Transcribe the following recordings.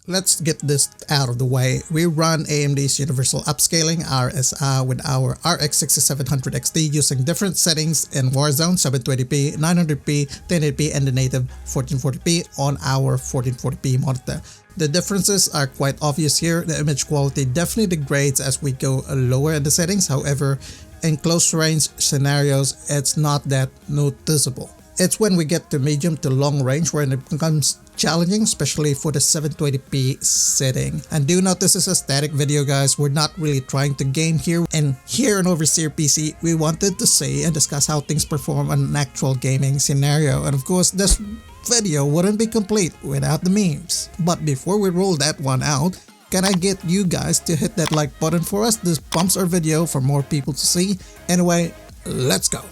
Let's get this out of the way. We run AMD's Universal Upscaling RSR with our RX 6700 XT using different settings in Warzone 720p, 900p, 1080p, and the native 1440p on our 1440p monitor. The differences are quite obvious here. The image quality definitely degrades as we go lower in the settings. However, in close range scenarios, it's not that noticeable. It's when we get to medium to long range where it becomes challenging, especially for the 720p setting. And do note this is a static video, guys. We're not really trying to game here. And here on OverseerPC, we wanted to say and discuss how things perform on an actual gaming scenario. And of course, this video wouldn't be complete without the memes. But before we roll that one out, can I get you guys to hit that like button for us? This bumps our video for more people to see. Anyway, let's go.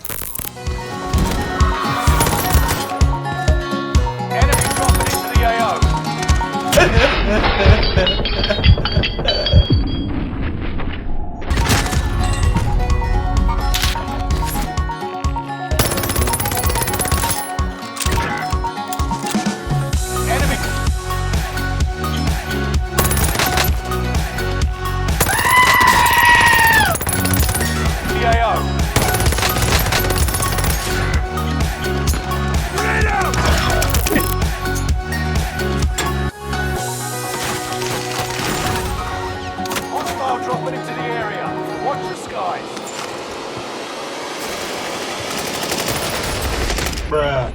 Dropping into the area. Watch the skies. Bruh.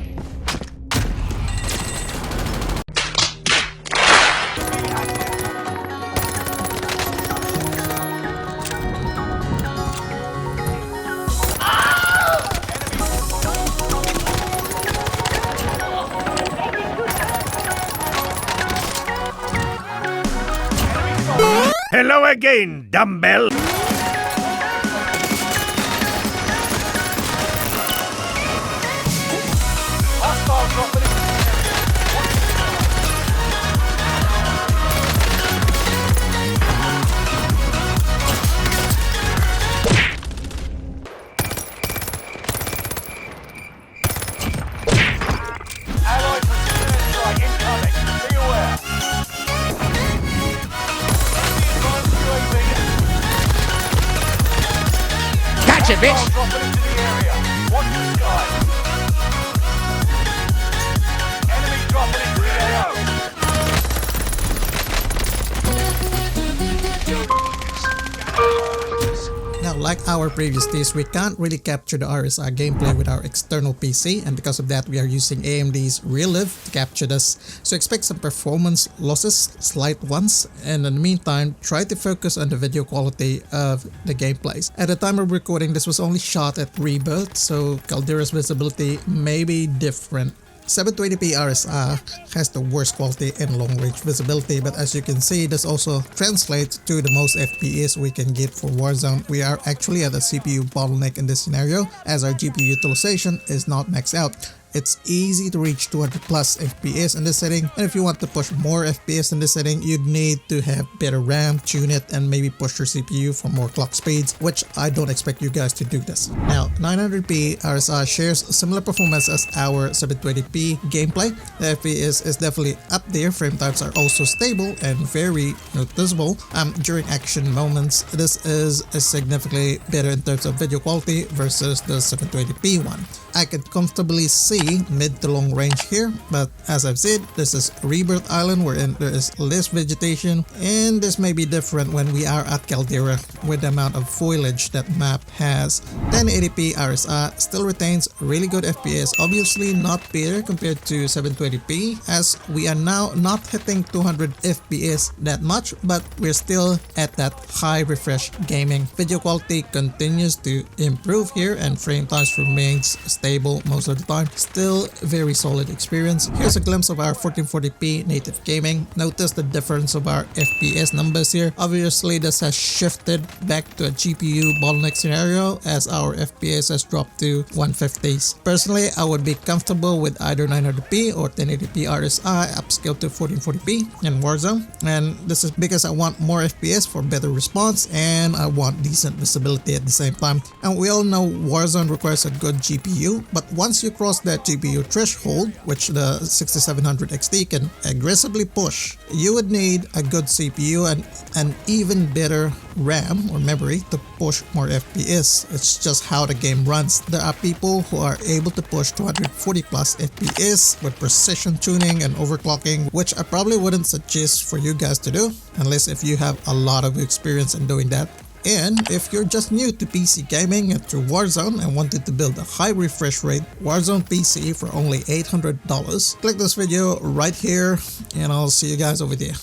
Hello again, dumbbell! Hostile dropping into the Allied precision strike incoming. Be aware. Catch it, bitch! Dropping into the area. Watch the sky. Enemy dropping into the AO. Now, like our previous days, we can't really capture the RSR gameplay with our external PC, and because of that, we are using AMD's Relive to capture this. So expect some performance losses, slight ones, and in the meantime, try to focus on the video quality of the gameplays. At the time of recording, this was only shot at Rebirth, so Caldera's visibility may be different. 720p RSR has the worst quality and long-range visibility, but as you can see, this also translates to the most FPS we can get for Warzone. We are actually at a CPU bottleneck in this scenario as our GPU utilization is not maxed out. It's easy to reach 200 plus FPS in this setting, and if you want to push more FPS in this setting, you'd need to have better RAM, tune it, and maybe push your CPU for more clock speeds, which I don't expect you guys to do this. Now, 900p RSR shares similar performance as our 720p gameplay. The FPS is definitely up there, frame times are also stable and very noticeable. During action moments, this is significantly better in terms of video quality versus the 720p one. I could comfortably see mid to long range here, but as I've said, this is Rebirth Island wherein there is less vegetation, and this may be different when we are at Caldera with the amount of foliage that map has. 1080p RSR still retains really good FPS, obviously not better compared to 720p as we are now not hitting 200 FPS that much, but we're still at that high refresh gaming. Video quality continues to improve here and frame times remains stable most of the time. Still very solid experience. Here's a glimpse of our 1440p native gaming. Notice the difference of our FPS numbers here. Obviously this has shifted back to a GPU bottleneck scenario as our FPS has dropped to 150s. Personally, I would be comfortable with either 900p or 1080p RSI upscaled to 1440p in Warzone, and this is because I want more FPS for better response and I want decent visibility at the same time. And we all know Warzone requires a good GPU, but once you cross that type GPU threshold, which the 6700 XT can aggressively push, you would need a good CPU and an even better RAM or memory to push more FPS. It's just how the game runs. There are people who are able to push 240 plus FPS with precision tuning and overclocking, which I probably wouldn't suggest for you guys to do unless if you have a lot of experience in doing that. And if you're just new to PC gaming and through Warzone and wanted to build a high refresh rate Warzone PC for only $800, click this video right here and I'll see you guys over there.